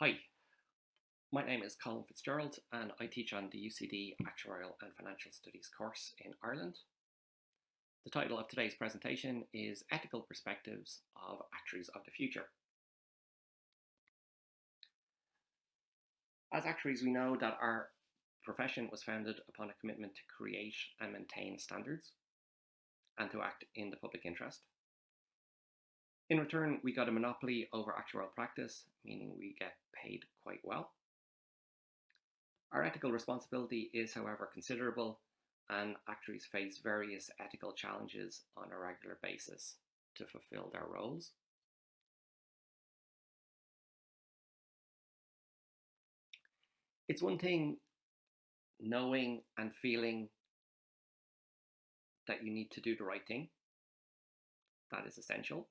Hi, my name is Colin Fitzgerald and I teach on the UCD Actuarial and Financial Studies course in Ireland. The title of today's presentation is Ethical Perspectives of Actuaries of the Future. As actuaries, we know that our profession was founded upon a commitment to create and maintain standards and to act in the public interest. In return, we got a monopoly over actuarial practice, meaning we get paid quite well. Our ethical responsibility is, however, considerable, and actuaries face various ethical challenges on a regular basis to fulfill their roles. It's one thing knowing and feeling that you need to do the right thing, that is essential.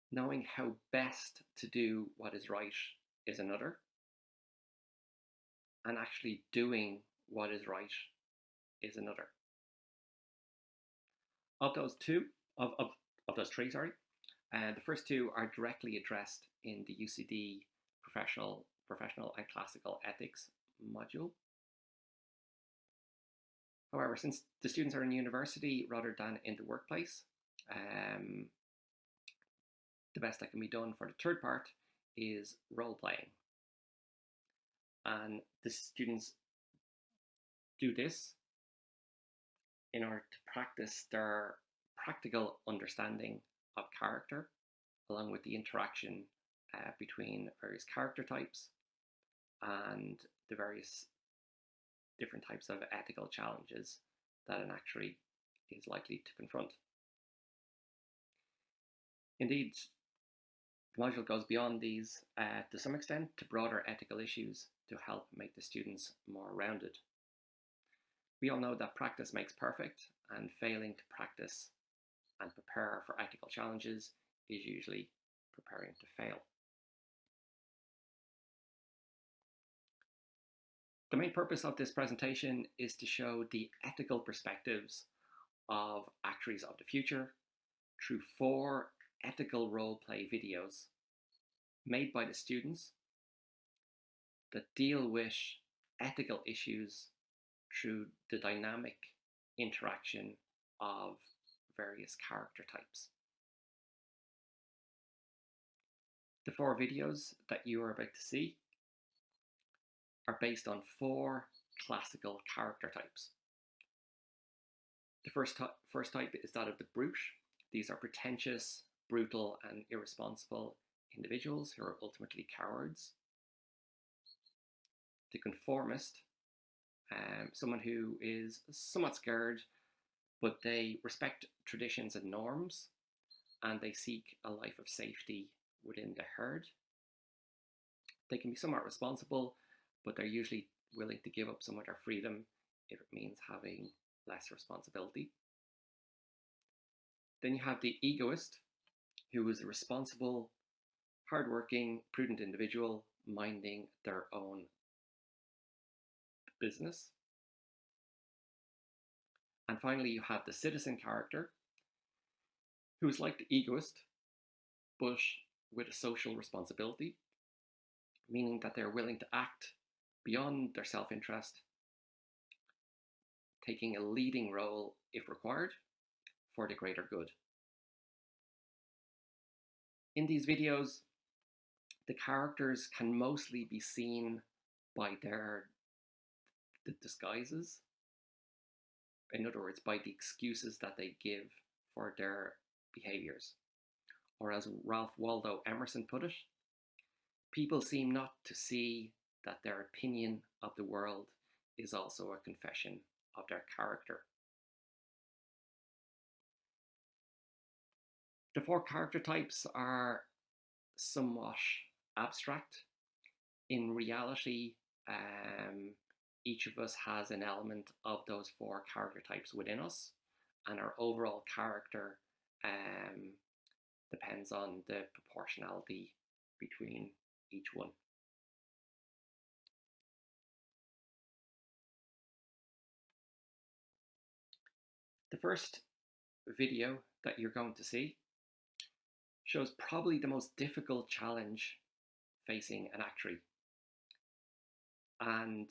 Knowing how best to do what is right is another, and actually doing what is right is another. Of those three, the first two are directly addressed in the UCD professional and classical ethics module. However, since the students are in university rather than in the workplace, the best that can be done for the third part is role playing. And the students do this in order to practice their practical understanding of character, along with the interaction between various character types and the various different types of ethical challenges that an actuary is likely to confront. Indeed, the module goes beyond these to some extent to broader ethical issues to help make the students more rounded. We all know that practice makes perfect, and failing to practice and prepare for ethical challenges is usually preparing to fail. The main purpose of this presentation is to show the ethical perspectives of actuaries of the future through 4 ethical role-play videos made by the students that deal with ethical issues through the dynamic interaction of various character types. The 4 videos that you are about to see are based on 4 classical character types. The first type is that of the brute. These are pretentious, brutal, and irresponsible individuals who are ultimately cowards. The conformist, someone who is somewhat scared, but they respect traditions and norms, and they seek a life of safety within the herd. They can be somewhat responsible, but they're usually willing to give up some of their freedom if it means having less responsibility. Then you have the egoist, who is a responsible, hardworking, prudent individual minding their own business. And finally, you have the citizen character, who is like the egoist, but with a social responsibility, meaning that they're willing to act beyond their self-interest, taking a leading role if required for the greater good. In these videos, the characters can mostly be seen by the disguises. In other words, by the excuses that they give for their behaviors. Or as Ralph Waldo Emerson put it, people seem not to see that their opinion of the world is also a confession of their character. The 4 character types are somewhat abstract. In reality, each of us has an element of those 4 character types within us, and our overall character depends on the proportionality between each one. The first video that you're going to see shows probably the most difficult challenge facing an actuary. And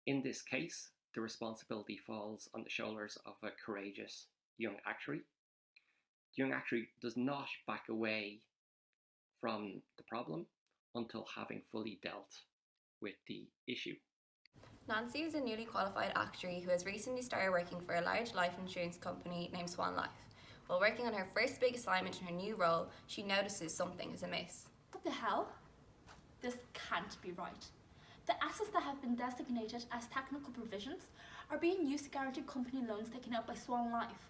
in this case, the responsibility falls on the shoulders of a courageous young actuary. The young actuary does not back away from the problem until having fully dealt with the issue. Nancy is a newly qualified actuary who has recently started working for a large life insurance company named Swan Life. While working on her first big assignment in her new role, she notices something is amiss. What the hell? This can't be right. The assets that have been designated as technical provisions are being used to guarantee company loans taken out by Swan Life.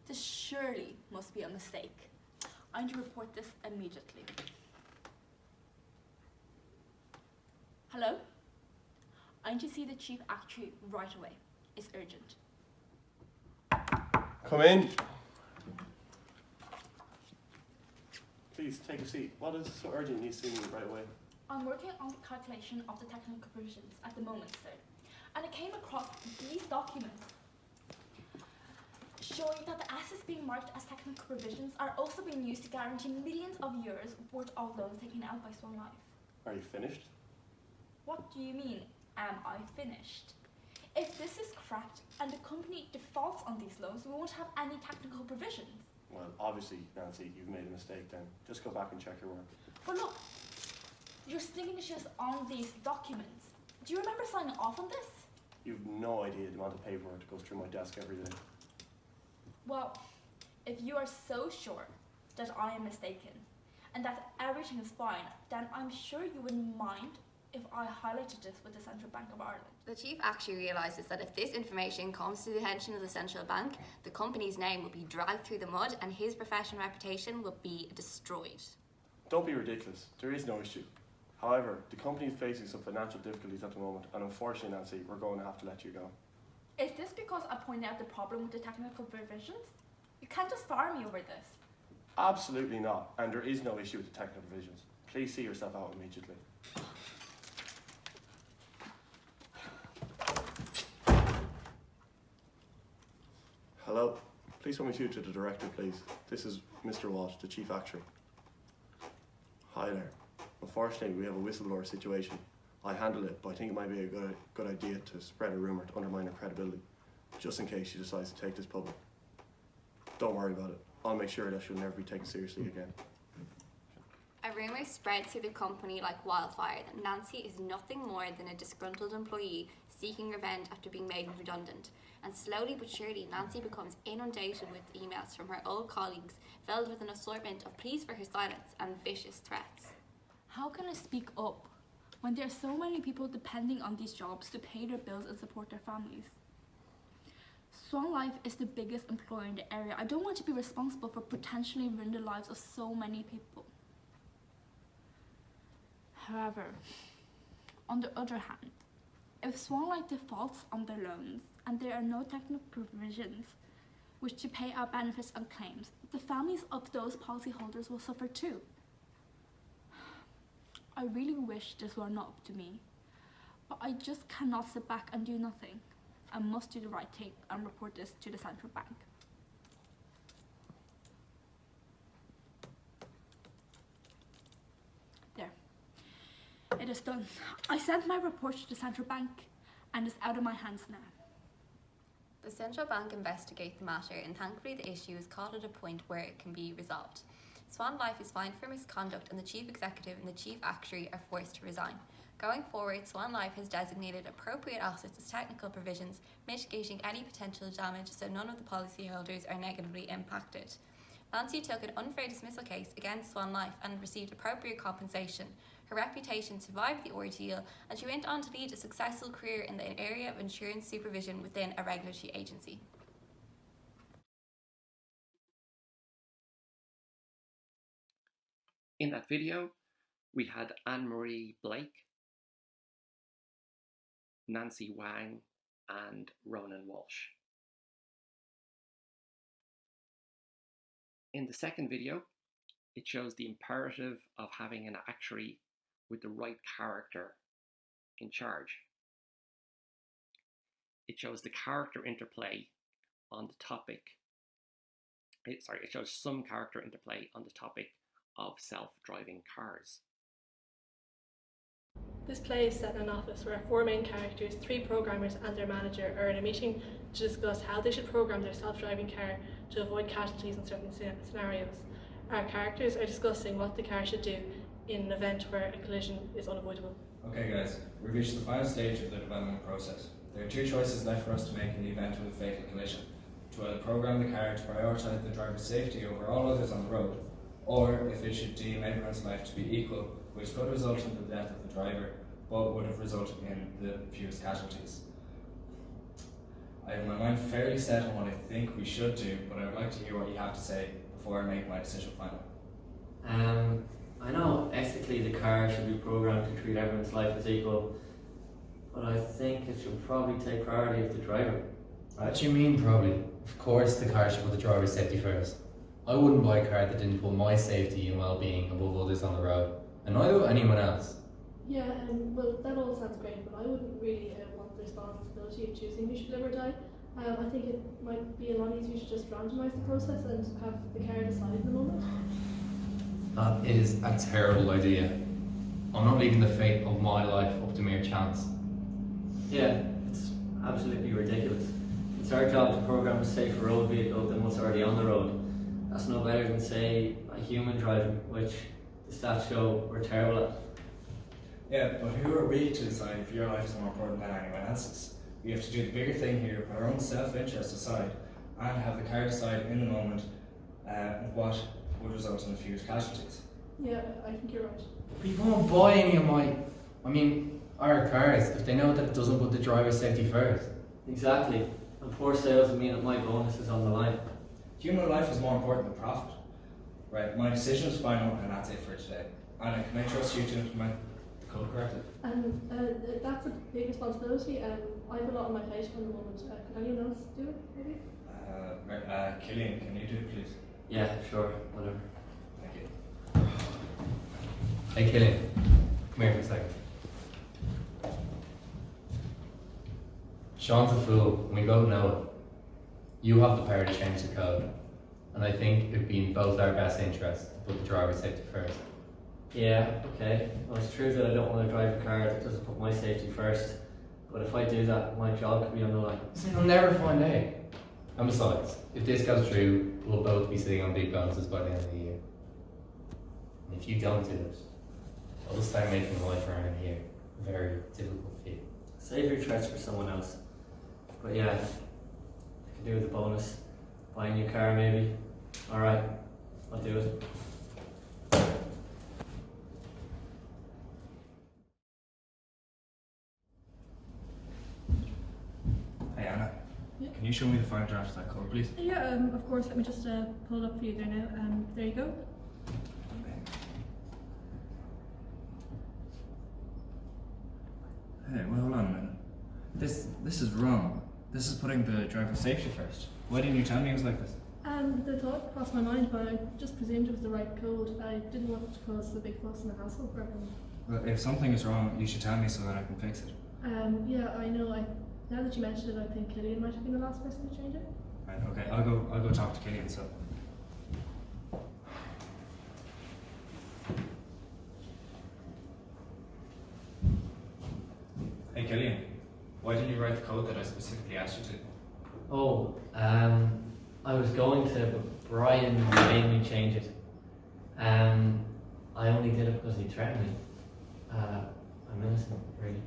This surely must be a mistake. I need to report this immediately. Hello? I need to see the chief actuary right away. It's urgent. Come in. Please take a seat. What is so urgent you see me right away? I'm working on the calculation of the technical provisions at the moment, sir. And I came across these documents showing that the assets being marked as technical provisions are also being used to guarantee millions of euros worth of loans taken out by Swan Life. Are you finished? What do you mean, am I finished? If this is correct and the company defaults on these loans, we won't have any technical provisions. Well, obviously, Nancy, you've made a mistake then. Just go back and check your work. But look, your signatures on these documents. Do you remember signing off on this? You've no idea the amount of paperwork that goes through my desk every day. Well, if you are so sure that I am mistaken and that everything is fine, then I'm sure you wouldn't mind if I highlighted this with the Central Bank of Ireland. The chief actuary realises that if this information comes to the attention of the central bank, the company's name will be dragged through the mud and his professional reputation will be destroyed. Don't be ridiculous. There is no issue. However, the company is facing some financial difficulties at the moment, and unfortunately, Nancy, we're going to have to let you go. Is this because I pointed out the problem with the technical provisions? You can't just fire me over this. Absolutely not, and there is no issue with the technical provisions. Please see yourself out immediately. Hello, please put me through to the director, please. This is Mr. Walsh, the chief actuary. Hi there. Unfortunately, we have a whistleblower situation. I handle it, but I think it might be a good idea to spread a rumour to undermine her credibility, just in case she decides to take this public. Don't worry about it. I'll make sure that she'll never be taken seriously again. A rumour spread through the company like wildfire that Nancy is nothing more than a disgruntled employee seeking revenge after being made redundant. And slowly but surely, Nancy becomes inundated with emails from her old colleagues filled with an assortment of pleas for her silence and vicious threats. How can I speak up when there are so many people depending on these jobs to pay their bills and support their families? Swan Life is the biggest employer in the area. I don't want to be responsible for potentially ruining the lives of so many people. However, on the other hand, if Swan Life defaults on their loans and there are no technical provisions which to pay out benefits and claims, the families of those policyholders will suffer too. I really wish this were not up to me, but I just cannot sit back and do nothing. I must do the right thing and report this to the central bank. There. It is done. I sent my report to the central bank and it's out of my hands now. The central bank investigate the matter and thankfully the issue is caught at a point where it can be resolved. Swan Life is fined for misconduct and the chief executive and the chief actuary are forced to resign. Going forward, Swan Life has designated appropriate assets as technical provisions, mitigating any potential damage so none of the policyholders are negatively impacted. Nancy took an unfair dismissal case against Swan Life and received appropriate compensation. Her reputation survived the ordeal and she went on to lead a successful career in the area of insurance supervision within a regulatory agency. In that video, we had Anne-Marie Blake, Nancy Wang, and Ronan Walsh. In the second video, it shows the imperative of having an actuary with the right character in charge. It shows the character interplay on the topic. It shows some character interplay on the topic of self-driving cars. This play is set in an office where 4 main characters, 3 programmers and their manager are in a meeting to discuss how they should program their self-driving car to avoid casualties in certain scenarios. Our characters are discussing what the car should do in an event where a collision is unavoidable. Okay guys, we've reached the final stage of the development process. There are 2 choices left for us to make in the event of a fatal collision. To either program the car to prioritise the driver's safety over all others on the road, or if it should deem everyone's life to be equal, which could result in the death of the driver, but would have resulted in the fewest casualties. I have my mind fairly set on what I think we should do, but I would like to hear what you have to say before I make my decision final. I know ethically the car should be programmed to treat everyone's life as equal, but I think it should probably take priority of the driver. What do you mean, probably? Of course the car should put the driver's safety first. I wouldn't buy a car that didn't put my safety and well-being above others on the road, and neither would anyone else. Yeah, well, that all sounds great, but I wouldn't really want the responsibility of choosing who should live or die. I think it might be a lot easier to just randomise the process and have the car decide in the moment. That is a terrible idea. I'm not leaving the fate of my life up to mere chance. Yeah, it's absolutely ridiculous. It's our job to program a safer road vehicle than what's already on the road. That's no better than, say, a human driving, which the stats show we're terrible at. Yeah, but who are we to decide if your life is more important than anyone else's? We have to do the bigger thing here, put our own self-interest aside, and have the car decide in the moment what would result in the fewest casualties. Yeah, I think you're right. We won't buy any of our cars if they know that it doesn't put the driver's safety first. Exactly, and poor sales would mean that my bonus is on the line. Human life is more important than profit. Right, my decision is final and that's it for today. Anna, can I trust you to implement the code correctly? That's a big responsibility. I have a lot on my plate at the moment. Could anyone else do it, maybe? Killian, can you do it please? Yeah, sure, whatever. Thank you. Hey Killian, come here for a second. Sean's a fool, and we both know it. You have the power to change the code, and I think it'd be in both our best interests to put the driver's safety first. Yeah, okay. Well, it's true that I don't want to drive a car that doesn't put my safety first, but if I do that, my job could be on the line. So you'll never find out. And besides, if this goes through, we'll both be sitting on big bonuses by the end of the year. And if you don't do it, I'll start making life around here very difficult for you. Save your threats for someone else. But yeah, I could do with a bonus. Buy a new car maybe. Alright, I'll do it. Hey Anna, Yeah. can you show me the final draft of that code please? Yeah, of course. Let me just pull it up for you there now. There you go. Hey, well hold on a minute. This is wrong. This is putting the driver's safety first. Why didn't you tell me it was like this? The thought crossed my mind, but I just presumed it was the right code. I didn't want it to cause a big fuss and a hassle for everyone. Well, if something is wrong, you should tell me so that I can fix it. Yeah, I know. Now that you mentioned it, I think Killian might have been the last person to change it. Right, okay, I'll go talk to Killian, so. Hey Killian, why didn't you write the code that I specifically asked you to? Oh, I was going to, but Brian made me change it. I only did it because he threatened me. I'm innocent, really.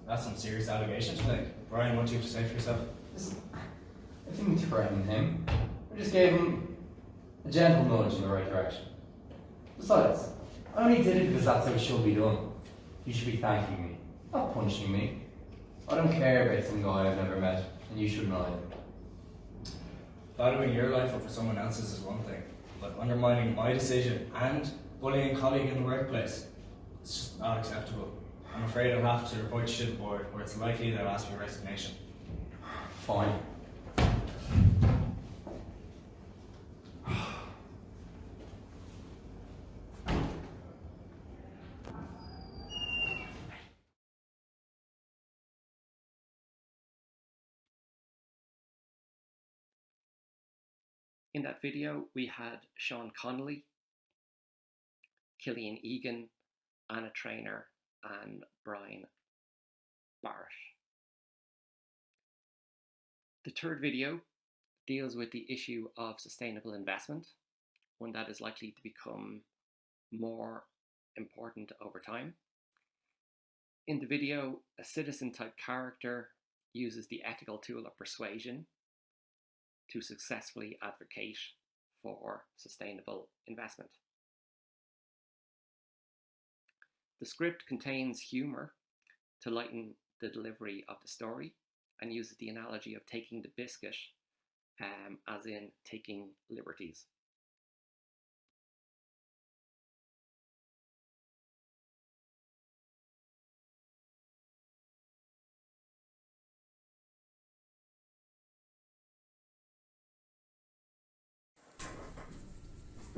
That's some serious allegation to make. Brian, what do you have to say for yourself? Listen, I didn't threaten him. I just gave him a gentle nudge in the right direction. Besides, I only did it because that's how it should be done. You should be thanking me, not punishing me. I don't care about some guy I've never met, and you shouldn't either. Valuing your life over someone else's is one thing, but undermining my decision and bullying a colleague in the workplace is just not acceptable. I'm afraid I'll have to report you to the board, where it's likely they'll ask for resignation. Fine. In that video, we had Sean Connolly, Killian Egan, Anna Trainer, and Brian Barrett. The third video deals with the issue of sustainable investment, one that is likely to become more important over time. In the video, a citizen-type character uses the ethical tool of persuasion to successfully advocate for sustainable investment. The script contains humour to lighten the delivery of the story and uses the analogy of taking the biscuit, as in taking liberties.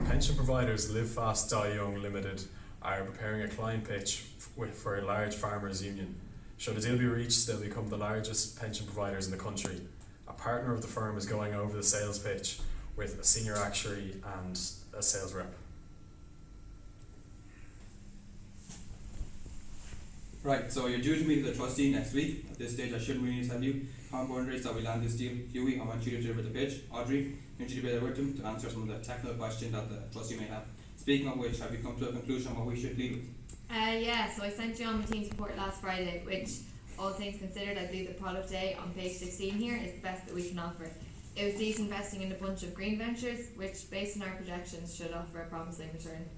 Pension providers Live Fast Die Young Limited are preparing a client pitch for a large farmers union. Should a deal be reached, they'll become the largest pension providers in the country. A partner of the firm is going over the sales pitch with a senior actuary and a sales rep. Right, so you're due to meet with the trustee next week. At this stage, I shouldn't really tell you how important it is that we land this deal. Huey, I want you to deliver the pitch. Audrey, I want you to be there with him to answer some of the technical questions that the trustee may have. Speaking of which, have you come to a conclusion on what we should lead with? Yeah, so I sent you on the team's report last Friday, which, all things considered, I believe the product A on page 16 here is the best that we can offer. It was these investing in a bunch of green ventures, which, based on our projections, should offer a promising return.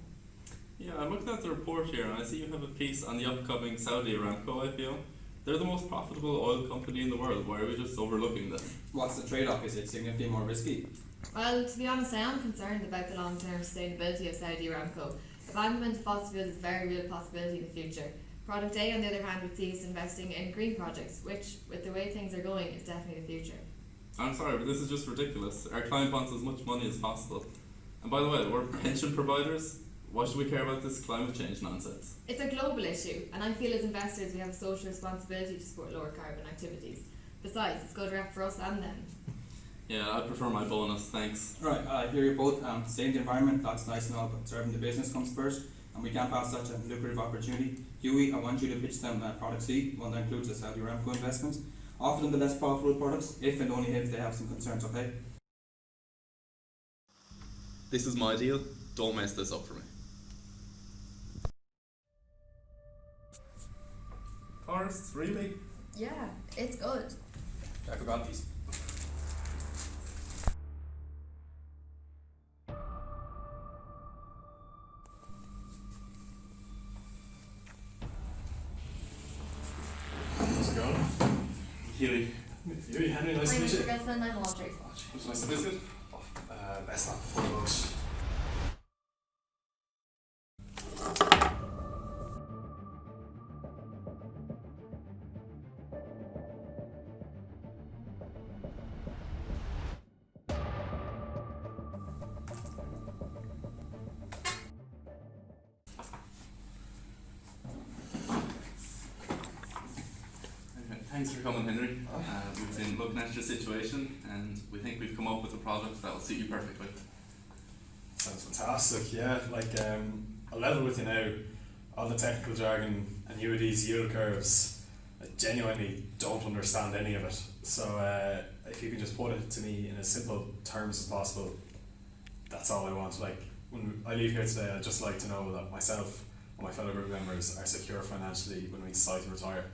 Yeah, I'm looking at the report here and I see you have a piece on the upcoming Saudi Aramco IPO. They're the most profitable oil company in the world. Why are we just overlooking them? What's the trade-off? Is it significantly more risky? Well, to be honest, I am concerned about the long-term sustainability of Saudi Aramco. Abandonment of fossil fuels is a very real possibility in the future. Product A, on the other hand, would see us investing in green projects, which, with the way things are going, is definitely the future. I'm sorry, but this is just ridiculous. Our client wants as much money as possible. And by the way, we're pension providers. Why should we care about this climate change nonsense? It's a global issue, and I feel as investors we have a social responsibility to support lower carbon activities. Besides, it's good rep for us and them. Yeah, I prefer my bonus, thanks. Right, I hear you both. Staying the environment, that's nice and all, but serving the business comes first, and we can't pass such a lucrative opportunity. Huey, I want you to pitch them product C, one that includes the Saudi Aramco investment. Offer them the less profitable products, if and only if they have some concerns, okay? This is my deal. Don't mess this up for me. Forrest, really? Yeah, it's good. I forgot these. How's it going? Huey. Huey, Henry, nice to meet you. Mr. Gusman, I'm Audrey. Was it nice to visit? Best not before lunch. Thanks for coming, Henry. We've been looking at your situation and we think we've come up with a product that will suit you perfectly. Sounds fantastic, yeah. I'll level with you now. All the technical jargon and annuities, yield curves, I genuinely don't understand any of it. So if you can just put it to me in as simple terms as possible, that's all I want. When I leave here today, I'd just like to know that myself and my fellow group members are secure financially when we decide to retire.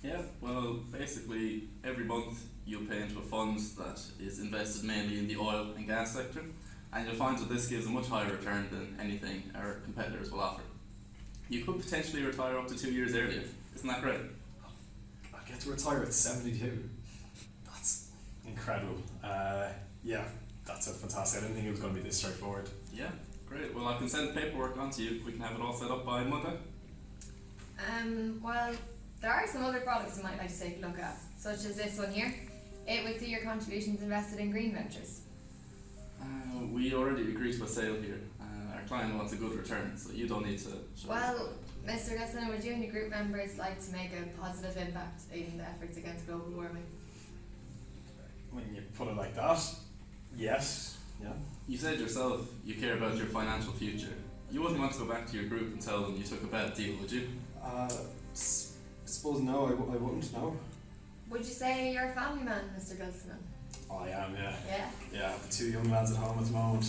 Yeah, well, basically every month you'll pay into a fund that is invested mainly in the oil and gas sector, and you'll find that this gives a much higher return than anything our competitors will offer. You could potentially retire up to 2 years earlier. Isn't that great? I get to retire at 72. That's incredible. Yeah, that's fantastic. I didn't think it was going to be this straightforward. Yeah, great. Well, I can send the paperwork on to you. We can have it all set up by Monday. Well, there are some other products you might like to take a look at, such as this one here. It would see your contributions invested in green ventures. We already agreed to a sale here. Our client wants a good return, so you don't need to show Well, Mr. Gusman, would you and your group members like to make a positive impact in the efforts against global warming? When you put it like that, yes. Yeah. You said yourself you care about your financial future. You wouldn't want to go back to your group and tell them you took a bad deal, would you? I suppose no, I wouldn't, no. Would you say you're a family man, Mr. Gilson? I am, yeah. Yeah? Yeah, I have the two young lads at home at the moment.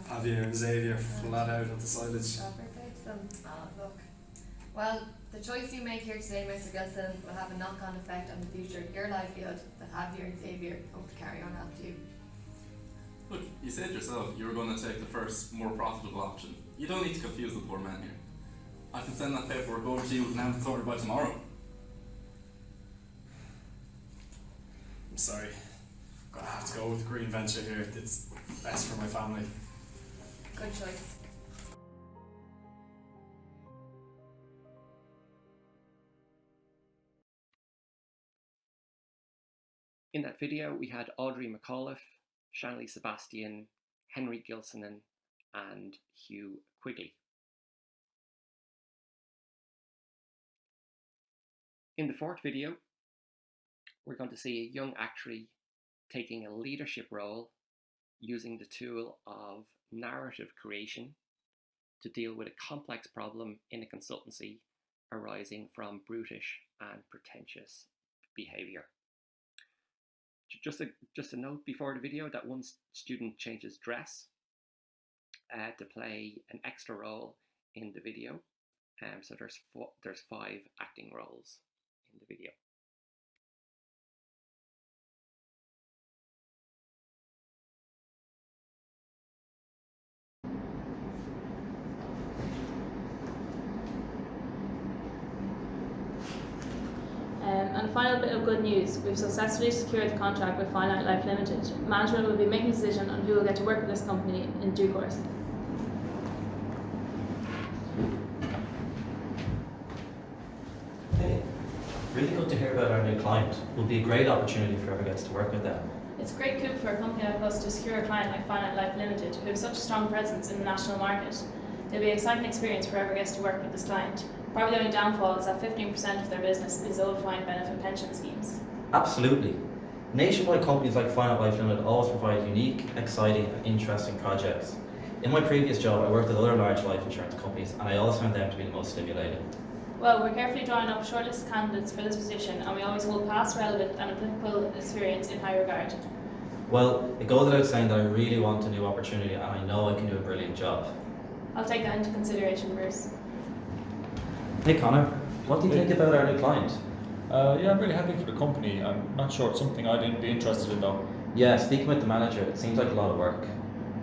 Javier and Xavier flat out at the silage. Oh, fair play to them. Oh, look. Well, the choice you make here today, Mr. Gilson, will have a knock-on effect on the future of your livelihood that Javier and Xavier hope to carry on after you. Look, you said yourself you were going to take the first, more profitable option. You don't need to confuse the poor man here. I can send that paperwork over to you and have it sorted by tomorrow. I'm sorry. I'm gonna have to go with the green venture here. It's best for my family. Good choice. In that video, we had Audrey McAuliffe, Shanley Sebastian, Henry Gilsonen, and Hugh Quigley. In the fourth video, we're going to see a young actuary taking a leadership role using the tool of narrative creation to deal with a complex problem in a consultancy arising from brutish and pretentious behaviour. Just a note before the video that one student changes dress to play an extra role in the video. So there's 5 acting roles in the video. And a final bit of good news, we've successfully secured the contract with Finite Life Limited. Management will be making a decision on who will get to work with this company in due course. Hey, really good to hear about our new client. It will be a great opportunity for whoever gets to work with them. It's a great coup for a company like us to secure a client like Finite Life Limited, who have such a strong presence in the national market. It'll be an exciting experience for whoever gets to work with this client. Probably the only downfall is that 15% of their business is old defined benefit pension schemes. Absolutely. Nationwide companies like Finite Life Limited always provide unique, exciting and interesting projects. In my previous job, I worked with other large life insurance companies and I always found them to be the most stimulating. Well, we're carefully drawing up a short list of candidates for this position and we always hold past, relevant and applicable experience in high regard. Well, it goes without saying that I really want a new opportunity and I know I can do a brilliant job. I'll take that into consideration, Bruce. Hey Connor, what do you think about our new client? Yeah, I'm really happy for the company. I'm not sure it's something I'd be interested in though. Yeah, speaking with the manager, it seems like a lot of work.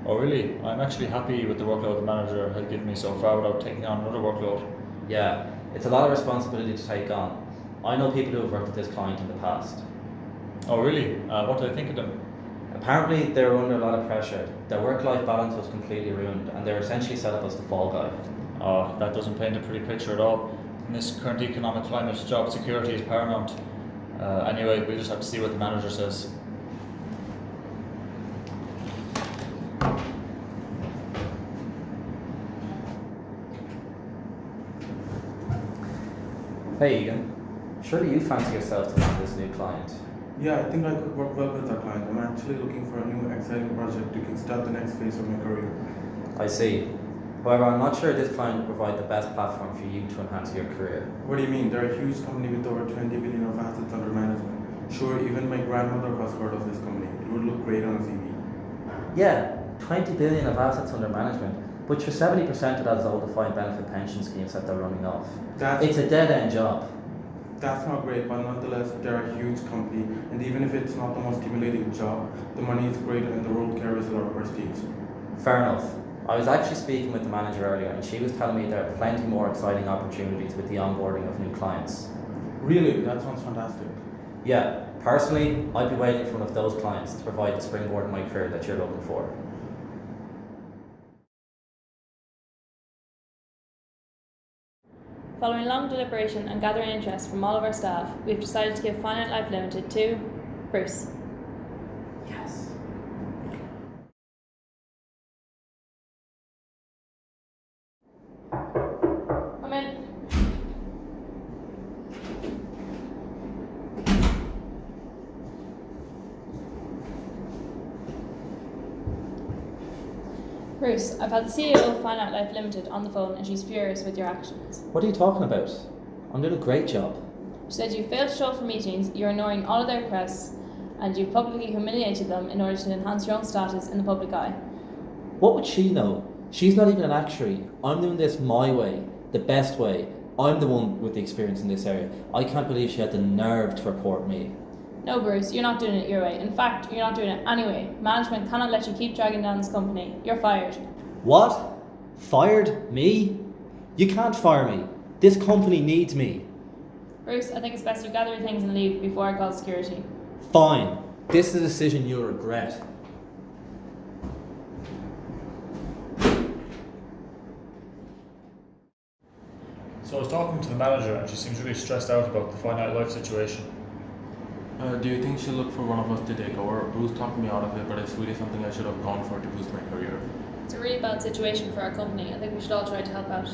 Oh really? I'm actually happy with the workload the manager has given me so far without taking on another workload. Yeah, it's a lot of responsibility to take on. I know people who have worked with this client in the past. Oh really? What do I think of them? Apparently they were under a lot of pressure. Their work-life balance was completely ruined and they were essentially set up as the fall guy. Oh, that doesn't paint a pretty picture at all. In this current economic climate, job security is paramount. Anyway, we'll just have to see what the manager says. Hey Egan, surely you fancy yourself to land this new client? Yeah, I think I could work well with that client. I'm actually looking for a new exciting project to kickstart the next phase of my career. I see. However, I'm not sure this client will provide the best platform for you to enhance your career. What do you mean? They're a huge company with over 20 billion of assets under management. Sure, even my grandmother has heard of this company. It would look great on a CV. Yeah, 20 billion of assets under management, but for 70% of that is all defined benefit pension schemes that they're running off. It's a dead-end job. That's not great, but nonetheless, they're a huge company, and even if it's not the most stimulating job, the money is great and the role carries a lot of prestige. Fair enough. I was actually speaking with the manager earlier and she was telling me there are plenty more exciting opportunities with the onboarding of new clients. Really? That sounds fantastic. Yeah, personally, I'd be waiting for one of those clients to provide the springboard in my career that you're looking for. Following long deliberation and gathering interest from all of our staff, we've decided to give Finite Life Limited to Bruce. Yes. Come in. Bruce, I've had the CEO of Finite Life Limited on the phone and she's furious with your actions. What are you talking about? I'm doing a great job. She said you failed to show up for meetings, you're ignoring all of their requests, and you've publicly humiliated them in order to enhance your own status in the public eye. What would she know? She's not even an actuary. I'm doing this my way, the best way. I'm the one with the experience in this area. I can't believe she had the nerve to report me. No, Bruce, you're not doing it your way. In fact, you're not doing it anyway. Management cannot let you keep dragging down this company. You're fired. What? Fired? Me? You can't fire me. This company needs me. Bruce, I think it's best you gather your things and leave before I call security. Fine. This is a decision you'll regret. So I was talking to the manager and she seems really stressed out about the finite life situation. Do you think she'll look for one of us to take over? Bruce talked me out of it, but it's really something I should have gone for to boost my career. It's a really bad situation for our company. I think we should all try to help out.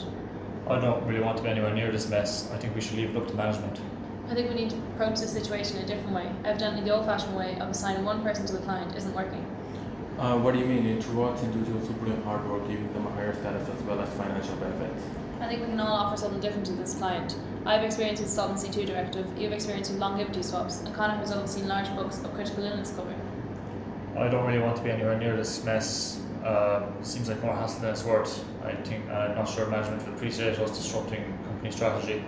I don't really want to be anywhere near this mess. I think we should leave it up to management. I think we need to approach this situation in a different way. Evidently, the old-fashioned way of assigning one person to the client isn't working. What do you mean? Introverts, individuals who put in hard work, giving them a higher status as well as financial benefits. I think we can all offer something different to this client. I have experience with Solvency II Directive, you have experience with longevity swaps, and Connor has overseen large books of critical illness cover. I don't really want to be anywhere near this mess. Seems like more hassle than it's worth. I'm not sure management will appreciate us disrupting company strategy.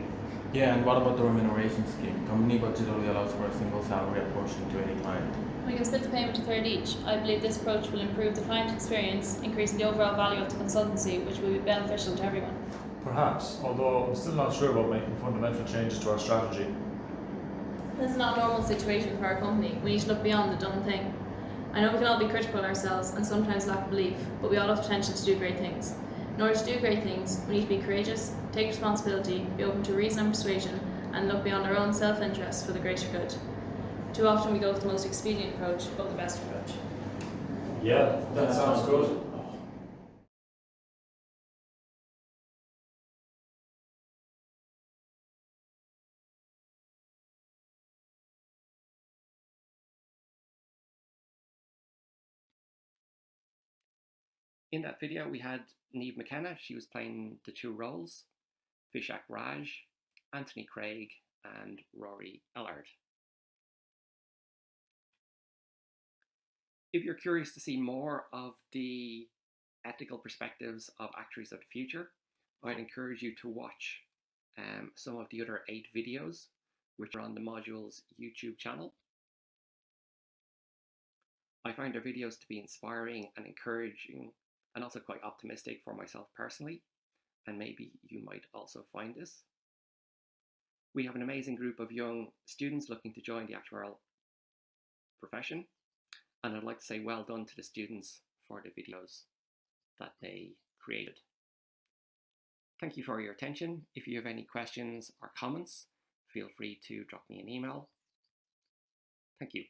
Yeah, and what about the remuneration scheme? Company budget only allows for a single salary apportioned to any client. We can split the payment a third each. I believe this approach will improve the client experience, increasing the overall value of the consultancy, which will be beneficial to everyone. Perhaps, although I'm still not sure about making fundamental changes to our strategy. This is not a normal situation for our company. We need to look beyond the done thing. I know we can all be critical of ourselves and sometimes lack belief, but we all have potential to do great things. In order to do great things, we need to be courageous, take responsibility, be open to reason and persuasion, and look beyond our own self-interest for the greater good. Too often we go with the most expedient approach over the best approach. Yeah, that sounds good. In that video, we had Niamh McKenna. She was playing the two roles, Vishak Raj, Anthony Craig, and Rory Ellard. If you're curious to see more of the ethical perspectives of actuaries of the future, I'd encourage you to watch some of the other 8 videos, which are on the module's YouTube channel. I find their videos to be inspiring and encouraging, and also quite optimistic for myself personally, and maybe you might also find this. We have an amazing group of young students looking to join the actuarial profession, and I'd like to say well done to the students for the videos that they created. Thank you for your attention. If you have any questions or comments, feel free to drop me an email. Thank you.